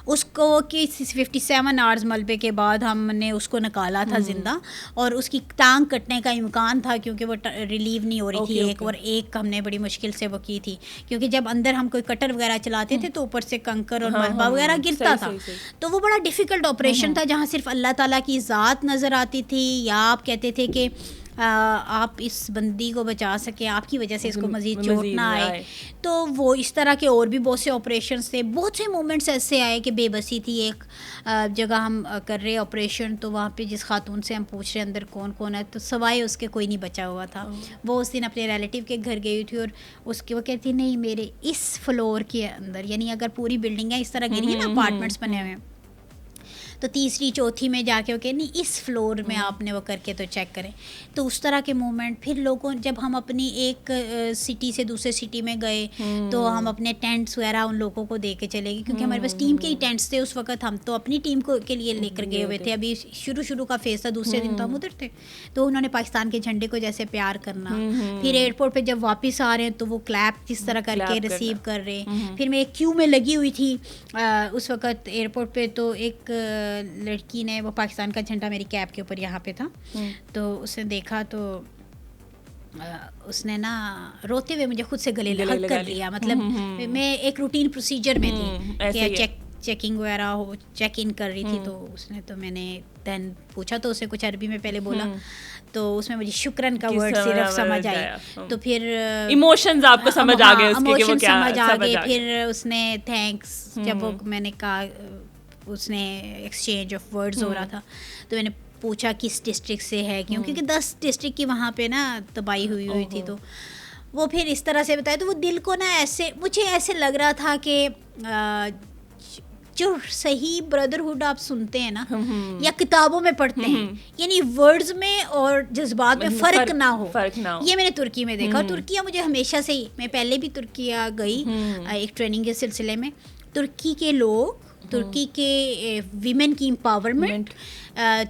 اس کو کہ 57 آورز ملبے کے بعد ہم نے اس کو نکالا تھا زندہ, اور اس کی ٹانگ کٹنے کا امکان تھا کیونکہ وہ ریلیو نہیں ہو رہی تھی. ایک ہم نے بڑی مشکل سے وہ کی تھی, کیونکہ جب اندر ہم کوئی کٹر وغیرہ چلاتے تھے تو اوپر سے کنکر اور ملبہ وغیرہ گرتا تھا, تو وہ بڑا ڈیفیکلٹ آپریشن تھا, جہاں صرف اللہ تعالیٰ کی ذات نظر آتی تھی, یا آپ کہتے تھے کہ آپ اس بندی کو بچا سکیں, آپ کی وجہ سے اس کو مزید چوٹ نہ آئے. تو وہ اس طرح کے اور بھی بہت سے آپریشنس تھے, بہت سے مومنٹس ایسے آئے کہ بے بسی تھی. ایک جگہ ہم کر رہے آپریشن, تو وہاں پہ جس خاتون سے ہم پوچھ رہے اندر کون کون ہے, تو سوائے اس کے کوئی نہیں بچا ہوا تھا. وہ اس دن اپنے ریلیٹیو کے گھر گئی تھی, اور اس کے وہ کہتی نہیں میرے اس فلور کے اندر, یعنی اگر پوری بلڈنگ ہے اس طرح گری ہے نا, اپارٹمنٹس بنے ہوئے ہیں, تو تیسری چوتھی میں جا کے وہ کہ نہیں اس فلور میں آپ نے وہ کر کے تو چیک کریں. تو اس طرح کے مومنٹ. پھر لوگوں جب ہم اپنی ایک سٹی سے دوسرے سٹی میں گئے تو ہم اپنے ٹینٹس وغیرہ ان لوگوں کو دے کے چلے گئے, کیونکہ ہمارے پاس ٹیم کے ہی ٹینٹس تھے اس وقت, ہم تو اپنی ٹیم کو کے لیے لے کر گئے ہوئے تھے, ابھی شروع کا فیز تھا, دوسرے دن تو ہم ادھر تھے. تو انہوں نے پاکستان کے جھنڈے کو جیسے پیار کرنا, پھر ایئرپورٹ پہ جب واپس آ رہے ہیں تو وہ کلیپ جس طرح کر کے ریسیو کر رہے ہیں. پھر میں ایک کیو میں لگی ہوئی تھی اس وقت ایئرپورٹ پہ, تو ایک لڑکی نے, وہ پاکستان کا جھنڈا میری کیب کے اوپر یہاں پہ تھا, تو اس نے دیکھا تو اس نے نا روتے ہوئے مجھے خود سے گلے لگ کر لیا. مطلب میں ایک روٹین پروسیجر میں تھی کہ چیکنگ وغیرہ ہو, چیک ان کر رہی تھی, تو اس نے, تو میں نے دین پوچھا تو اسے کچھ عربی میں پہلے بولا, تو اس میں مجھے شکرن کا ورڈ صرف سمجھ آئی. تو پھر ایموشنز آپ کو سمجھ آ گئے, ایموشن سمجھ آ گئے. پھر اس نے تھینکس, جب وہ میں نے کہا, اس نے ایکسچینج آف ورڈز ہو رہا تھا, تو میں نے پوچھا کس ڈسٹرکٹ سے ہے, کیونکہ 10 ڈسٹرکٹ کی وہاں پہ نا تباہی ہوئی تھی. تو وہ پھر اس طرح سے بتایا, تو وہ دل کو نا ایسے, مجھے ایسے لگ رہا تھا کہ جو صحیح بردرہڈ آپ سنتے ہیں نا یا کتابوں میں پڑھتے ہیں, یعنی ورڈز میں اور جذبات میں فرق نہ ہو, یہ میں نے ترکی میں دیکھا. اور ترکیہ مجھے ہمیشہ سے ہی, میں پہلے بھی ترکیہ گئی ایک ٹریننگ کے سلسلے میں, ترکی کے لوگ, ترکی کے ویمن کی امپاورمنٹ,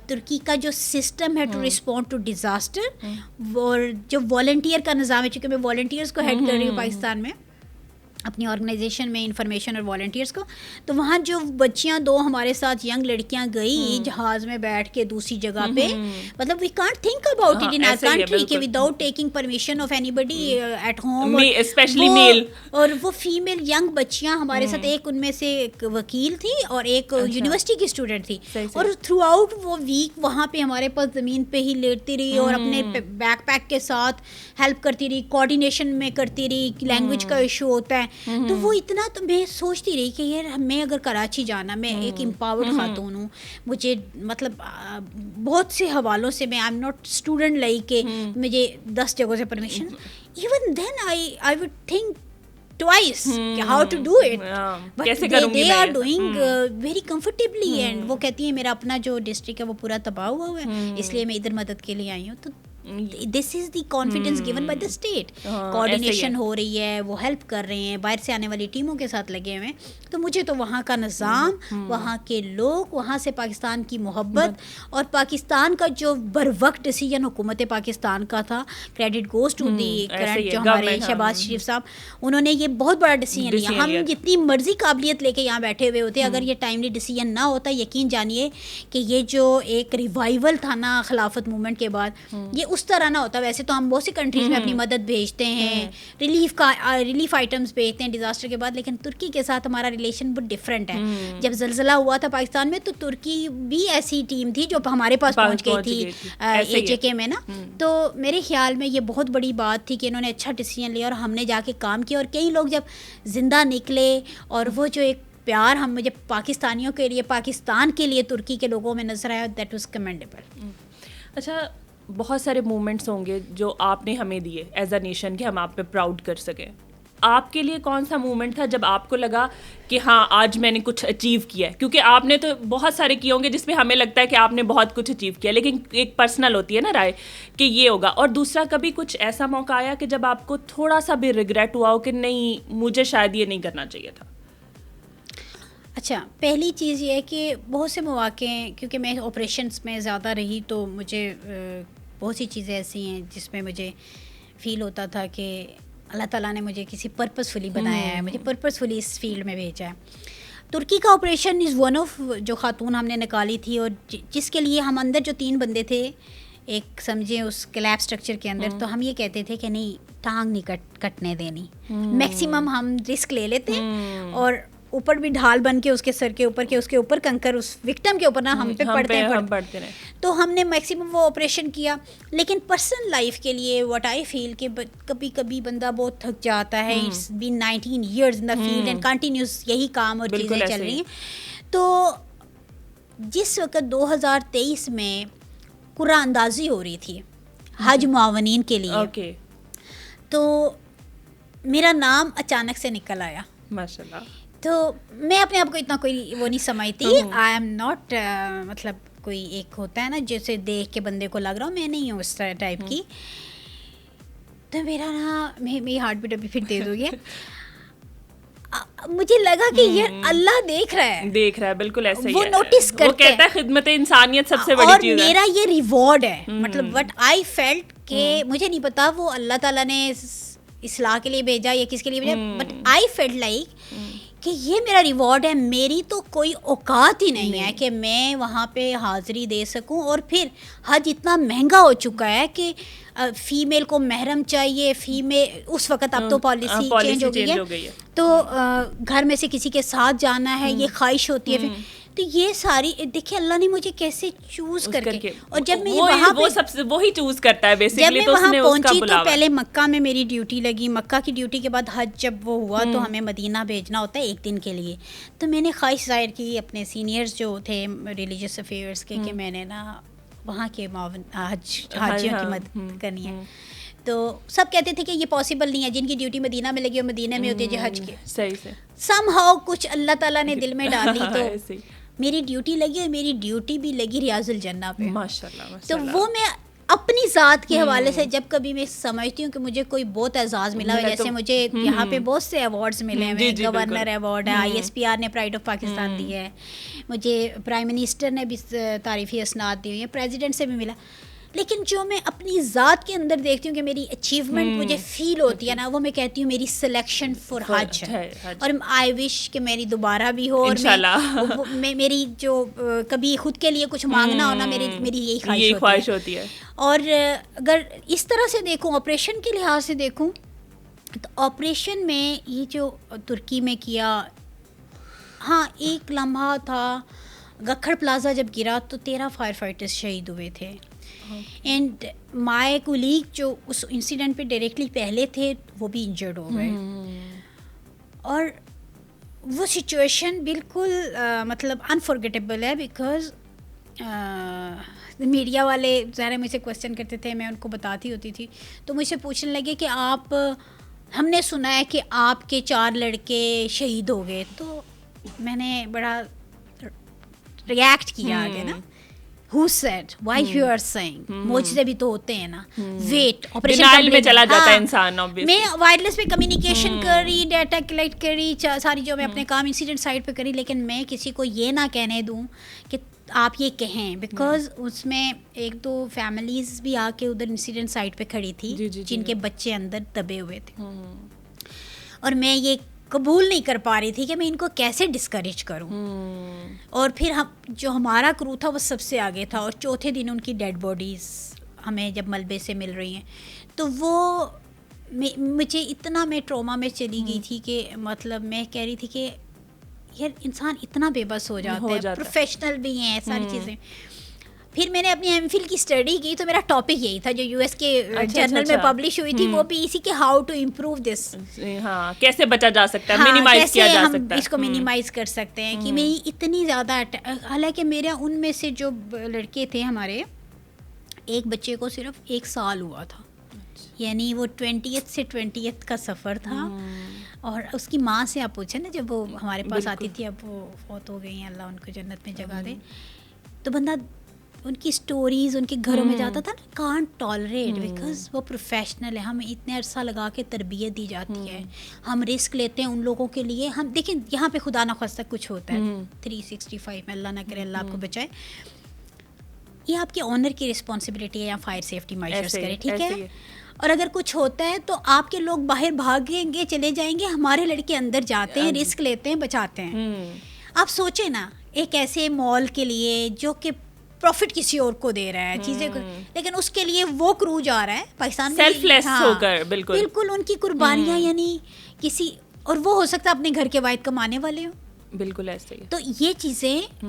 ترکی کا جو سسٹم ہے ٹو رسپونڈ ٹو ڈیزاسٹر, اور جو والنٹیئر کا نظام ہے, چونکہ میں والنٹیئرس کو ہیڈ کر رہی ہوں پاکستان میں اپنی آرگنائزیشن میں, انفارمیشن اور والنٹیئرس کو. تو وہاں جو بچیاں 2 ہمارے ساتھ ینگ لڑکیاں گئی جہاز میں بیٹھ کے دوسری جگہ پہ, مطلب we can't think about it in our country کہ without taking permission of anybody at home, especially male. اور وہ فیمیل ینگ بچیاں ہمارے ساتھ, ایک ان میں سے ایک وکیل تھی اور ایک یونیورسٹی کی اسٹوڈنٹ تھی, اور تھرو آؤٹ وہ ویک وہاں پہ ہمارے پاس زمین پہ ہی لیٹتی رہی اور اپنے بیک پیک کے ساتھ ہیلپ کرتی رہی, کوآرڈینیشن میں کرتی رہی, لینگویج کا ایشو ہوتا ہے. تو وہ اتنا, تو میں سوچتی رہی کہ یار میں اگر کراچی جانا, میں ایک امپاورڈ خاتون ہوں, مجھے مطلب بہت سے حوالوں سے, میں I am not student like کہ مجھے 10 جگہوں سے permission, even then I would think twice how to do it, but they are doing very comfortably. And وہ کہتی ہیں میرا اپنا جو ڈسٹرکٹ ہے وہ پورا تباہ ہوا ہے, اس لیے میں ادھر مدد کے لیے آئی ہوں. تو this is the confidence given by the state, coordination ہو رہی ہے, وہ ہیلپ کر رہے ہیں, باہر سے آنے والی ٹیموں کے ساتھ لگے ہوئے ہیں. تو مجھے تو وہاں کا نظام, وہاں کے لوگ, وہاں سے پاکستان کی محبت, اور پاکستان کا جو بر وقت ڈیسیژن حکومت پاکستان کا تھا, credit goes to the current جو ہمارے شہباز شریف صاحب, انہوں نے یہ بہت بڑا ڈیسیژن لیا. ہم جتنی مرضی قابلیت لے کے یہاں بیٹھے ہوئے ہوتے, اگر یہ ٹائملی ڈیسیژن نہ ہوتا, یقین جانیے کہ یہ جو ایک ریوائول تھا نا خلافت موومنٹ کے بعد, یہ اس طرح نہ ہوتا. ویسے تو ہم بہت سی کنٹریز میں اپنی مدد بھیجتے ہیں, ریلیف آئٹمس بھیجتے ہیں ڈیزاسٹر کے بعد, لیکن ترکی کے ساتھ ہمارا ریلیشن بہت ڈفرینٹ ہے. جب زلزلہ ہوا تھا پاکستان میں تو ترکی بھی ایسی ٹیم تھی جو ہمارے پاس پہنچ گئی تھی HAK میں نا. تو میرے خیال میں یہ بہت بڑی بات تھی کہ انہوں نے اچھا ڈیسیژن لیا اور ہم نے جا کے کام کیا, اور کئی لوگ جب زندہ نکلے اور وہ جو ایک پیار ہم مجھے پاکستانیوں کے لیے, پاکستان کے لیے ترکی کے لوگوں میں نظر آیا, دیٹ واز کمینڈیبل. اچھا, بہت سارے مومنٹس ہوں گے جو آپ نے ہمیں دیے ایز اے نیشن کہ ہم آپ پہ پراؤڈ کر سکیں. آپ کے لیے کون سا مومنٹ تھا جب آپ کو لگا کہ ہاں آج میں نے کچھ اچیو کیا ہے؟ کیونکہ آپ نے تو بہت سارے کیے ہوں گے جس میں ہمیں لگتا ہے کہ آپ نے بہت کچھ اچیو کیا, لیکن ایک پرسنل ہوتی ہے نا رائے کہ یہ ہوگا. اور دوسرا, کبھی کچھ ایسا موقع آیا کہ جب آپ کو تھوڑا سا بھی ریگریٹ ہوا ہو کہ نہیں مجھے شاید یہ نہیں کرنا چاہیے تھا؟ اچھا, پہلی چیز یہ ہے کہ بہت سے مواقع ہیں, کیونکہ میں آپریشنس میں زیادہ رہی تو مجھے بہت سی چیزیں ایسی ہیں جس میں مجھے فیل ہوتا تھا کہ اللہ تعالیٰ نے مجھے کسی پرپزفلی بنایا ہے, مجھے پرپزفلی اس فیلڈ میں بھیجا ہے. ترکی کا آپریشن از ون آف جو خاتون ہم نے نکالی تھی, اور جس کے لیے ہم اندر جو 3 بندے تھے ایک سمجھیں اس کلیب اسٹرکچر کے اندر, تو ہم یہ کہتے تھے کہ نہیں ٹانگ نہیں کٹنے دینی, میکسیمم ہم رسک لے لیتے اور اوپر بھی ڈھال بن کے اس کے سر کے اوپر کے اس کے اوپر کنکر اس وکٹم کے اوپر نہ ہم پہ پڑتے رہے. تو ہم نے میکسیمم وہ آپریشن کیا. لیکن پرسنل لائف کے لیے واٹ آئی فیل کہ کبھی کبھی بندہ بہت تھک جاتا ہے. It's been 19 years in the field and continuous یہی کام اور چیزیں چل رہی ہیں. تو جس وقت 2023 میں قرعہ اندازی ہو رہی تھی حج معاونین کے لیے, تو میرا نام اچانک سے نکل آیا ماشاء اللہ. تو میں اپنے آپ کو اتنا کوئی وہ نہیں سمجھتی. آئی ایم ناٹ مطلب کوئی ایک ہوتا ہے نا جیسے دیکھ کے بندے کو لگ رہا ہوں میں نہیں ہوں اس ٹائپ کی. تو میرا نا میری ہارٹ بیٹ ابھی پھر تیز ہو گیا. مجھے لگا کہ یہ اللہ دیکھ رہا ہے بالکل ایسا ہی ہے, وہ نوٹس کرتا ہے, وہ کہتا ہے خدمت انسانیت سب سے بڑی چیز ہے, اور میرا یہ ریوارڈ ہے. مطلب وٹ آئی فیلٹ کہ مجھے نہیں پتا وہ اللہ تعالیٰ نے اصلاح کے لیے بھیجا یا کس کے لیے بھیجا, بٹ آئی فیلٹ لائک کہ یہ میرا ریوارڈ ہے. میری تو کوئی اوقات ہی نہیں ہے کہ میں وہاں پہ حاضری دے سکوں. اور پھر حج اتنا مہنگا ہو چکا ہے کہ فیمیل کو محرم چاہیے, فیمیل اس وقت اب تو پالیسی چینج ہو گئی ہے, تو گھر میں سے کسی کے ساتھ جانا ہے یہ خواہش ہوتی ہے. پھر تو یہ ساری دیکھیں اللہ نے مجھے کیسے چوز کر کے, اور جب میں وہاں وہ سب سے وہی چوز کرتا ہے بیسیکلی. جب میں وہاں پہنچی تو پہلے مکہ میں میری ڈیوٹی لگی, مکہ کی ڈیوٹی کے بعد حج جب وہ ہوا تو ہمیں مدینہ بھیجنا ہوتا ہے 1 دن کے لیے. تو میں نے خواہش ظاہر کی اپنے سینئرز جو تھے ریلیجیس افیئرس کے کہ میں نے نا وہاں کے حاجیوں کی مدد کرنی ہے. تو سب کہتے تھے کہ یہ پاسبل نہیں ہے, جن کی ڈیوٹی مدینہ میں لگی اور مدینہ میں ہوتی ہے جو حج کی. صحیح سے سم ہاؤ کچھ اللہ تعالیٰ نے دل میں ڈال دی تو میری ڈیوٹی لگی, اور میری ڈیوٹی بھی لگی ریاض الجنہ پہ. ماشاءاللہ. تو وہ میں اپنی ذات کے حوالے سے جب کبھی میں سمجھتی ہوں کہ مجھے کوئی بہت اعزاز ملا ہے, جیسے مجھے یہاں پہ بہت سے ایوارڈز ملے ہیں, گورنر ایوارڈ ہے, ISPR نے پرائڈ آف پاکستان دی ہے, مجھے پرائم منسٹر نے بھی تعریفی اسناد دی ہوئی ہیں, پریزیڈنٹ سے بھی ملا. لیکن جو میں اپنی ذات کے اندر دیکھتی ہوں کہ میری اچیومنٹ مجھے فیل ہوتی ہے نا, وہ میں کہتی ہوں میری سلیکشن فار حج ہے. اور آئی وش کہ میری دوبارہ بھی ہو, اور میری جو کبھی خود کے لیے کچھ مانگنا ہونا میری یہی خواہش ہوتی ہے. اور اگر اس طرح سے دیکھوں, آپریشن کے لحاظ سے دیکھوں, تو آپریشن میں یہ جو ترکی میں کیا, ہاں ایک لمحہ تھا گکھڑ پلازا جب گرا تو 13 فائر فائٹرز شہید ہوئے تھے. اینڈ مائی کولیگ جو اس انسیڈنٹ پہ ڈائریکٹلی پہلے تھے وہ بھی انجرڈ ہو گئے. اور وہ سچویشن بالکل مطلب انفارگیٹیبل ہے, بیکاز میڈیا والے ظاہر مجھ سے کویسچن کرتے تھے, میں ان کو بتاتی ہوتی تھی, تو مجھ سے پوچھنے لگے کہ آپ, ہم نے سنا ہے کہ آپ کے 4 لڑکے شہید ہو گئے. تو میں نے بڑا ریئیکٹ کیا آگے نا, who said why you are saying, معجزے بھی تو ہوتے ہیں نا. ویٹ, آپریشن میں چلا جاتا ہے انسان, میں وائرلیس پہ کمیونیکیشن کری, ڈیٹا کلیکٹ کری, ساری جو میں اپنے کام انسیڈنٹ سائٹ پہ کری, لیکن میں کسی کو یہ نہ کہنے دوں کہ آپ یہ کہیں, بیکاز اس میں 1-2 فیملیز بھی آ کے ادھر انسیڈنٹ سائٹ پہ کھڑی تھی جن کے بچے اندر دبے ہوئے تھے, اور میں یہ قبول نہیں کر پا رہی تھی کہ میں ان کو کیسے ڈسکریج کروں. اور پھر جو ہمارا کرو تھا وہ سب سے آگے تھا, اور چوتھے دن ان کی ڈیڈ باڈیز ہمیں جب ملبے سے مل رہی ہیں, تو وہ مجھے اتنا میں ٹروما میں چلی گئی تھی کہ مطلب میں کہہ رہی تھی کہ یار انسان اتنا بے بس ہو جاتا ہے, پروفیشنل بھی ہیں ساری چیزیں. پھر میں نے اپنی ایم فل کی اسٹڈی کی تو میرا ٹاپک یہی تھا جو یو ایس کے جرنل میں پبلش ہوئی تھی, وہ بھی اسی کہ ہاؤ ٹو امپروو دس, کیسے بچا جا سکتا ہے, منیمائز کیا جا سکتا ہے, اس کو منیمائز کر سکتے ہیں. کہ میری اتنی زیادہ, حالانکہ میرا ان میں سے جو لڑکے تھے ہمارے, ایک بچے کو صرف 1 سال ہوا تھا, یعنی وہ 20th سے 20th کا سفر تھا. اور اس کی ماں سے آپ پوچھیں نا, جب وہ ہمارے پاس آتی تھی, اب وہ فوت ہو گئی ہیں, اللہ ان کو جنت میں جگہ دے, تو بندہ ان کی سٹوریز ان کے گھروں میں جاتا تھا نا, کانٹ ٹالریٹ, بیکاز وہ پروفیشنل ہے, ہمیں اتنے عرصہ لگا کے تربیت دی جاتی ہے, ہم رسک لیتے ہیں ان لوگوں کے لیے. ہم دیکھیں یہاں پہ خدا نخواستہ کچھ ہوتا ہے 365 میں, اللہ نہ کرے, اللہ آپ کو بچائے, یہ آپ کے آنر کی رسپانسبلٹی ہے, یا فائر سیفٹی میجرز کرے, ٹھیک ہے. اور اگر کچھ ہوتا ہے تو آپ کے لوگ باہر بھاگیں گے, چلے جائیں گے, ہمارے لڑکے اندر جاتے ہیں, رسک لیتے ہیں, بچاتے ہیں. آپ سوچیں نا, ایک ایسے مال کے لیے جو کہ پروفٹ کسی اور کو دے رہا ہے چیزیں کو, لیکن اس کے لیے وہ کرو جا رہا ہے پاکستان میں سیلف لیس ہو کر, بالکل ان کی قربانیاں, یعنی کسی اور وہ ہو سکتا ہے اپنے گھر کے واحد کمانے والے ہوں, بالکل ایسے ہی. تو یہ چیزیں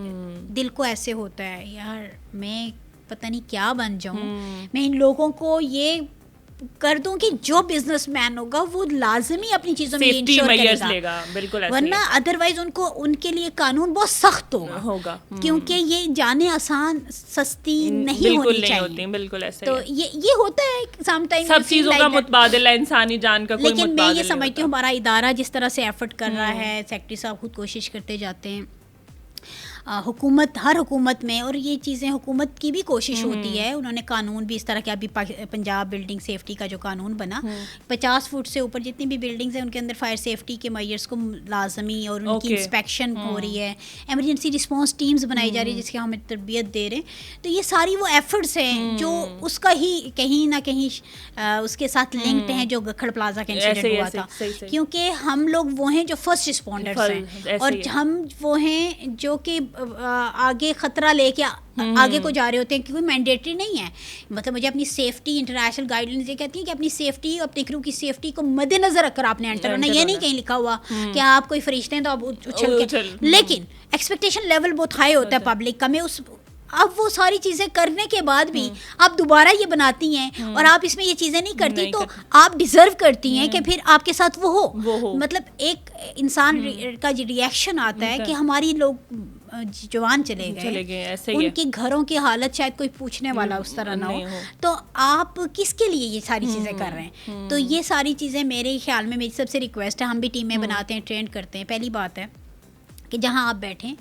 دل کو ایسے ہوتا ہے یار میں پتہ نہیں کیا بن جاؤں, میں ان لوگوں کو یہ کر دوں کہ جو بزنس مین ہوگا وہ لازمی اپنی چیزوں میں انشور کرے گا, بالکل, ورنہ ادروائز ان کے لیے قانون بہت سخت ہوگا, کیونکہ یہ جانیں آسان سستی نہیں ہونی چاہیے. بالکل ایسے. تو یہ ہوتا ہے سم ٹائم, سب چیزوں کا متبادل ہے, انسانی جان کا کوئی متبادل نہیں. لیکن میں یہ سمجھتی ہوں ہمارا ادارہ جس طرح سے ایفرٹ کر رہا ہے, سیکرٹری صاحب خود کوشش کرتے جاتے ہیں, حکومت ہر حکومت میں, اور یہ چیزیں حکومت کی بھی کوشش ہوتی ہے. انہوں نے قانون بھی اس طرح کے, ابھی پنجاب بلڈنگ سیفٹی کا جو قانون بنا, 50 فٹ سے اوپر جتنی بھی بلڈنگز ہیں ان کے اندر فائر سیفٹی کے میجرز کو لازمی, اور ان کی انسپیکشن ہو رہی ہے, ایمرجنسی رسپانس ٹیمز بنائی جا رہی ہے جس کی ہمیں تربیت دے رہے ہیں. تو یہ ساری وہ ایفرٹس ہیں جو اس کا ہی کہیں نہ کہیں اس کے ساتھ لنکڈ ہیں جو گکھڑ پلازا کا انسیڈنٹ ہوا تھا, کیونکہ ہم لوگ وہ ہیں جو فرسٹ رسپونڈرز ہیں, اور ہم وہ ہیں جو کہ آگے خطرہ لے کے آگے کو جا رہے ہوتے ہیں, کیونکہ مینڈیٹری نہیں ہے. مطلب مجھے اپنی سیفٹی, انٹرنیشنل گائیڈ لائنز یہ کہتی ہیں کہ اپنی سیفٹی اور اپنے کرو کی سیفٹی کو مد نظر رکھ کر آپ نے انٹر ہونا. یہ نہیں کہیں لکھا ہوا کہ آپ کوئی فرشتے ہیں تو آپ اچھل کے, لیکن ایکسپیکٹیشن لیول بہت ہائی ہوتا ہے پبلک کا. میں اس اب وہ ساری چیزیں کرنے کے بعد بھی آپ دوبارہ یہ بناتی ہیں اور آپ اس میں یہ چیزیں نہیں کرتی, تو آپ ڈیزرو کرتی ہیں کہ پھر آپ کے ساتھ وہ ہو. مطلب ایک انسان کا ریئیکشن آتا ہے کہ ہماری لوگ جوان چلے گئے, ان کے گھروں کی حالت شاید کوئی پوچھنے والا اس طرح نہ ہو, تو آپ کس کے لیے یہ ساری چیزیں کر رہے ہیں. تو یہ ساری چیزیں میرے خیال میں میری سب سے ریکویسٹ ہے, ہم بھی ٹیمیں بناتے ہیں, ٹرین کرتے ہیں. پہلی بات ہے کہ جہاں آپ بیٹھیں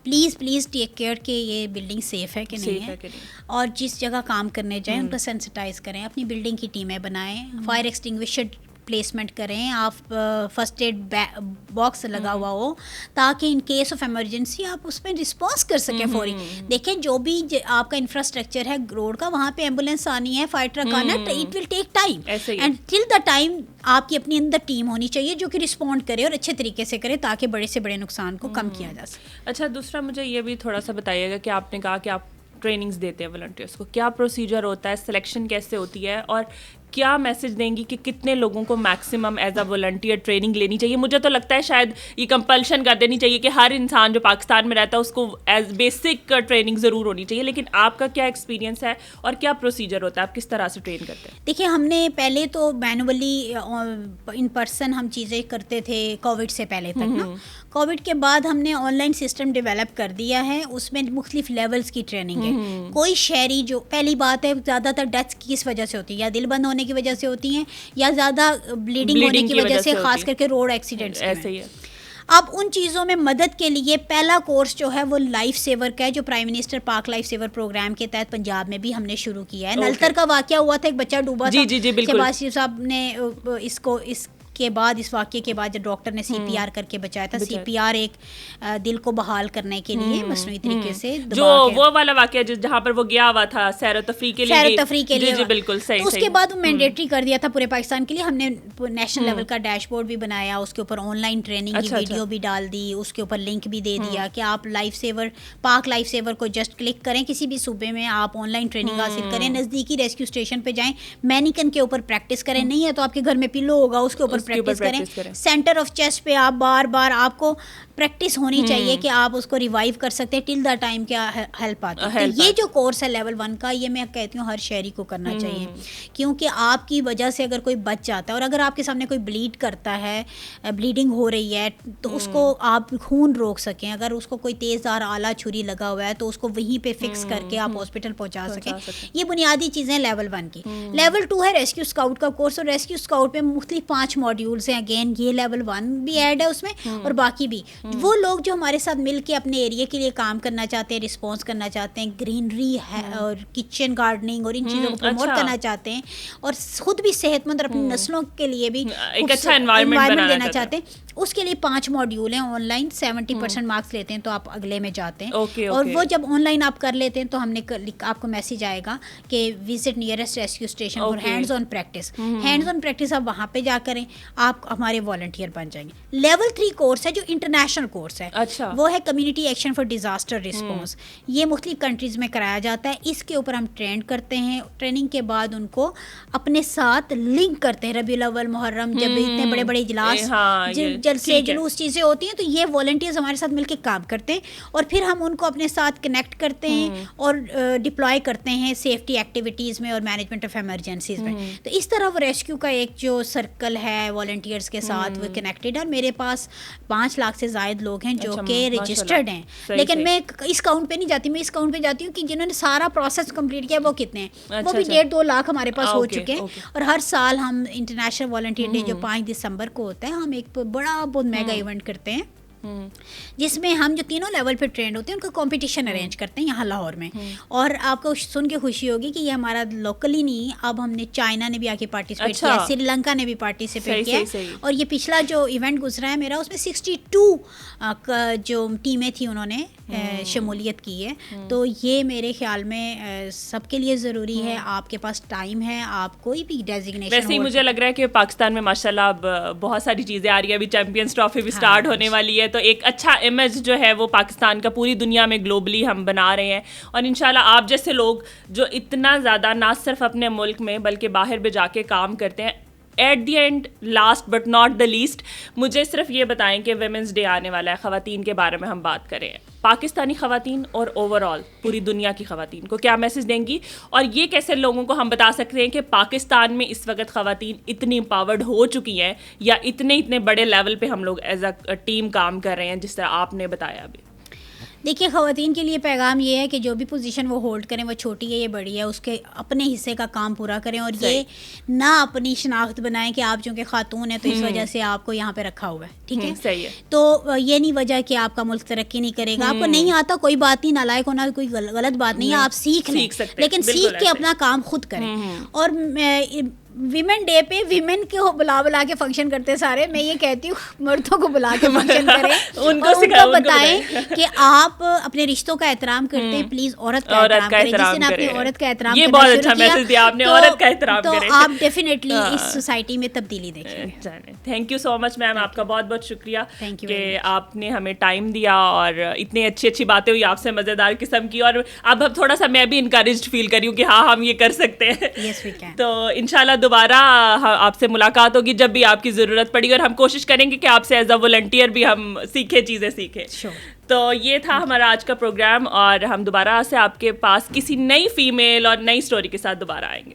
پلیز ٹیک کیئر کہ یہ بلڈنگ سیف ہے کہ نہیں ہے, اور جس جگہ کام کرنے جائیں ان کو سینسٹائز کریں, اپنی بلڈنگ کی ٹیمیں بنائیں, فائر ایکسٹنگوشر پلیسمنٹ کریں, آپ فرسٹ ایڈ باکس لگا ہوا ہو تاکہ ان کیس آف ایمرجنسی آپ اس میں رسپانس کر سکیں فوری. دیکھیں جو بھی آپ کا انفراسٹرکچر ہے روڈ کا, وہاں پہ ایمبولینس آنی ہے, فائر ٹرک آنا ہے, it will take time, and till the time آپ کی اپنی اندر ٹیم ہونی چاہیے جو کہ رسپونڈ کرے اور اچھے طریقے سے کرے تاکہ بڑے سے بڑے نقصان کو کم کیا جا سکے. اچھا, دوسرا مجھے یہ بھی تھوڑا سا بتائیے گا کہ آپ نے کہا کہ آپ ٹریننگز دیتے ہیں والنٹیئرس کو, کیا پروسیجر ہوتا ہے, سلیکشن کیسے ہوتی ہے, اور کیا میسج دیں گی کہ کتنے لوگوں کو maximum as a volunteer training لینی چاہیے؟ مجھے تو لگتا ہے شاید یہ کمپلشن کر دینی چاہیے کہ ہر انسان جو پاکستان میں رہتا ہے اس کو ایز بیسک ٹریننگ ضرور ہونی چاہیے, لیکن آپ کا کیا ایکسپیرینس ہے اور کیا پروسیجر ہوتا ہے, آپ کس طرح سے ٹرین کرتے ہیں؟ دیکھیے, ہم نے پہلے تو مینولی ان پرسن ہم چیزیں کرتے تھے کووڈ سے پہلے تک نا. کووڈ کے بعد ہم نے آن لائن سسٹم ڈیولپ کر دیا ہے, اس میں مختلف لیولز کی ٹریننگ ہے. کوئی شہری جو, پہلی بات ہے زیادہ تر ڈیتھس کس وجہ سے ہوتی ہے, یا دل بند ہونے کی وجہ سے ہوتی ہیں یا زیادہ بلیڈنگ ہونے کی وجہ سے, خاص کر کے روڈ ایکسیڈنٹس ایسے ہی ہے. اب ان چیزوں میں مدد کے لیے پہلا کورس جو ہے وہ لائف سیور کا ہے, جو پرائم منسٹر پاک لائف سیور پروگرام کے تحت پنجاب میں بھی ہم نے شروع کیا ہے. نلتر کا واقعہ ہوا تھا, ایک بچہ ڈوبا تھا, شہباز شریف صاحب نے اس کے بعد, اس واقعے کے بعد جب ڈاکٹر نے سی پی آر کر کے بچایا تھا, سی پی آر ایک دل کو بحال کرنے کے لیے مصنوعی طریقے سے, جو وہ والا واقعہ جہاں پر وہ گیا ہوا تھا سیر و تفریح کے لیے, جی بالکل صحیح. اس کے بعد وہ مینڈیٹری کر دیا تھا پورے پاکستان کے لیے. ہم نے نیشنل لیول کا ڈیش بورڈ بھی بنایا, اس کے اوپر آن لائن ٹریننگ کی ویڈیو بھی ڈال دی, اس کے اوپر لنک بھی دے دیا کہ آپ لائف سیور, پاک لائف سیور کو جسٹ کلک کریں, کسی بھی صوبے میں آپ آن لائن ٹریننگ حاصل کریں, نزدیکی ریسکیو اسٹیشن پہ جائیں, مینیکن کے اوپر پریکٹس کریں, نہیں ہے تو آپ کے گھر میں پلو ہوگا اس کے اوپر پریکٹس کریں, سینٹر آف چیسٹ پہ آپ بار بار, آپ کو پریکٹس ہونی چاہیے کہ آپ اس کو ریوائیو کر سکتے ہیں ٹل دا ٹائم کیا ہیلپ آتی ہے. یہ جو کورس ہے لیول 1 کا, یہ میں کہتی ہوں ہر شہری کو کرنا چاہیے, کیونکہ آپ کی وجہ سے اگر کوئی بچ جاتا ہے, اور اگر آپ کے سامنے کوئی بلیڈ کرتا ہے, بلیڈنگ ہو رہی ہے, تو اس کو آپ خون روک سکیں. اگر اس کو کوئی تیز دھار آلہ چھری لگا ہوا ہے تو اس کو وہیں پہ فکس کر کے آپ ہاسپٹل پہنچا سکیں. یہ بنیادی چیزیں لیول 1 کی. لیول 2 ہے ریسکیو اسکاؤٹ کا کورس, اور ریسکیو اسکاؤٹ میں مختلف 5 ماڈیولس ہیں. اگین یہ لیول 1 بھی ایڈ ہے اس میں, اور باقی بھی وہ لوگ جو ہمارے ساتھ مل کے اپنے ایریا کے لیے کام کرنا چاہتے ہیں, رسپانس کرنا چاہتے ہیں, گرینری ہے اور کچن گارڈننگ اور ان چیزوں کو پروموٹ کرنا چاہتے ہیں, اور خود بھی صحت مند اور اپنی نسلوں کے لیے بھی ایک اچھا انوائرمنٹ دینا چاہتے ہیں, اس کے لیے 5 ماڈیول ہیں. آن لائن 70% مارکس لیتے ہیں تو آپ اگلے میں جاتے ہیں, اور وہ جب آن لائن آپ کر لیتے ہیں تو ہم نے آپ کو میسج آئے گا کہ visit nearest rescue station for hands on practice. Hands on practice آپ وہاں پہ جا کریں, آپ ہمارے والنٹیئر بن جائیں گے. لیول 3 کورس ہے جو انٹرنیشنل کورس ہے, وہ ہے community action for disaster response. یہ مختلف کنٹریز میں کرایا جاتا ہے. اس کے اوپر ہم ٹرین کرتے ہیں, ٹریننگ کے بعد ان کو اپنے ساتھ لنک کرتے ہیں. ربیع الاول, محرم, جب اتنے بڑے بڑے اجلاس, جلسے, جلوس چیزیں ہوتی ہیں, تو یہ والنٹیئرز ہمارے ساتھ مل کے کام کرتے ہیں, اور پھر ہم ان کو اپنے ساتھ کنیکٹ کرتے ہیں اور ڈپلوائے کرتے ہیں سیفٹی ایکٹیویٹیز میں اور مینجمنٹ آف ایمرجنسیز میں. تو اس طرح وہ ریسکیو کا ایک جو سرکل ہے والنٹیئرز کے ساتھ وہ کنیکٹڈ ہے. اور میرے پاس 5 لاکھ سے زائد لوگ ہیں جو کہ رجسٹرڈ ہیں, لیکن میں اس کاؤنٹ پہ نہیں جاتی. میں اس کاؤنٹ پہ جاتی ہوں کہ جنہوں نے سارا پروسیس کمپلیٹ کیا وہ کتنے ہیں. وہ بھی 1.5-2 لاکھ ہمارے پاس ہو چکے ہیں. اور ہر سال ہم انٹرنیشنل والنٹیئر ڈے جو 5 دسمبر کو ہوتا ہے, ہم ایک بڑا بہت میگا ایونٹ کرتے ہیں جس میں ہم جو تینوں لیول پہ ٹرینڈ ہوتے ہیں ان کا کمپٹیشن ارینج کرتے ہیں یہاں لاہور میں. اور آپ کو سن کے خوشی ہوگی کہ یہ ہمارا لوکلی نہیں, اب ہم نے چائنا نے بھی آ کے پارٹیسپیٹ کیا, سری لنکا نے بھی پارٹیسپیٹ کیا, اور یہ پچھلا جو ایونٹ گزرا ہے میرا, اس میں 62 جو ٹیمیں تھیں انہوں نے شمولیت کی ہے. تو یہ میرے خیال میں سب کے لیے ضروری ہے. آپ کے پاس ٹائم ہے, آپ کوئی بھی ڈیزگنیشن. ویسے ہی مجھے لگ رہا ہے کہ پاکستان میں ماشاءاللہ اب بہت ساری چیزیں آ رہی ہیں. ابھی چیمپئنز ٹرافی بھی اسٹارٹ ہونے والی ہے, تو ایک اچھا امیج جو ہے وہ پاکستان کا پوری دنیا میں گلوبلی ہم بنا رہے ہیں. اور انشاءاللہ آپ جیسے لوگ جو اتنا زیادہ نہ صرف اپنے ملک میں بلکہ باہر بھی جا کے کام کرتے ہیں, at the end last but not the least, مجھے صرف یہ بتائیں کہ ویمنس ڈے آنے والا ہے, خواتین کے بارے میں ہم بات کریں. پاکستانی خواتین اور اوور آل پوری دنیا کی خواتین کو کیا میسج دیں گی, اور یہ کیسے لوگوں کو ہم بتا سکتے ہیں کہ پاکستان میں اس وقت خواتین اتنی امپاورڈ ہو چکی ہیں, یا اتنے بڑے لیول پہ ہم لوگ ایز اے ٹیم کام کر رہے ہیں جس طرح آپ نے بتایا ابھی. دیکھیے, خواتین کے لیے پیغام یہ ہے کہ جو بھی پوزیشن وہ ہولڈ کریں, وہ چھوٹی ہے یا بڑی ہے, اس کے اپنے حصے کا کام پورا کریں, اور یہ نہ اپنی شناخت بنائیں کہ آپ چونکہ خاتون ہیں تو اس وجہ سے آپ کو یہاں پہ رکھا ہوا ہے. ٹھیک ہے, صحیح ہے. تو یہ نہیں وجہ کہ آپ کا ملک ترقی نہیں کرے گا. آپ کو نہیں آتا کوئی بات نہیں, نالائق ہونا کوئی غلط بات نہیں ہے, آپ سیکھ لیں, لیکن سیکھ کے اپنا کام خود کریں. اور ویمن ڈے پہ ویمن کو بلا کے فنکشن کرتے سارے, میں یہ کہتی ہوں مردوں کو بلا کے فنکشن کریں, ان کو بتائیں کہ آپ اپنے رشتوں کا احترام کرتے ہیں, پلیز عورت کا احترام کریں. جس نے اپنی عورت کا احترام یہ بہت اچھا میسج دیا آپ نے, عورت کا احترام کریں, تو آپ ڈیفینیٹلی اس سوسائٹی میں تبدیلی دیکھیں. تھینک یو سو مچ میم, آپ کا بہت بہت شکریہ کہ آپ نے ہمیں ٹائم دیا اور اتنی اچھی باتیں ہوئی آپ سے, مزیدار قسم کی. اور اب تھوڑا سا میں بھی انکریجڈ فیل کری ہوں کہ ہاں ہم یہ کر سکتے ہیں. تو انشاءاللہ دوبارہ آپ سے ملاقات ہوگی جب بھی آپ کی ضرورت پڑی, اور ہم کوشش کریں گے کہ آپ سے ایز اے والنٹیئر بھی ہم چیزیں سیکھیں. تو یہ تھا ہمارا آج کا پروگرام, اور ہم دوبارہ سے آپ کے پاس کسی نئی فیمیل اور نئی اسٹوری کے ساتھ دوبارہ آئیں گے.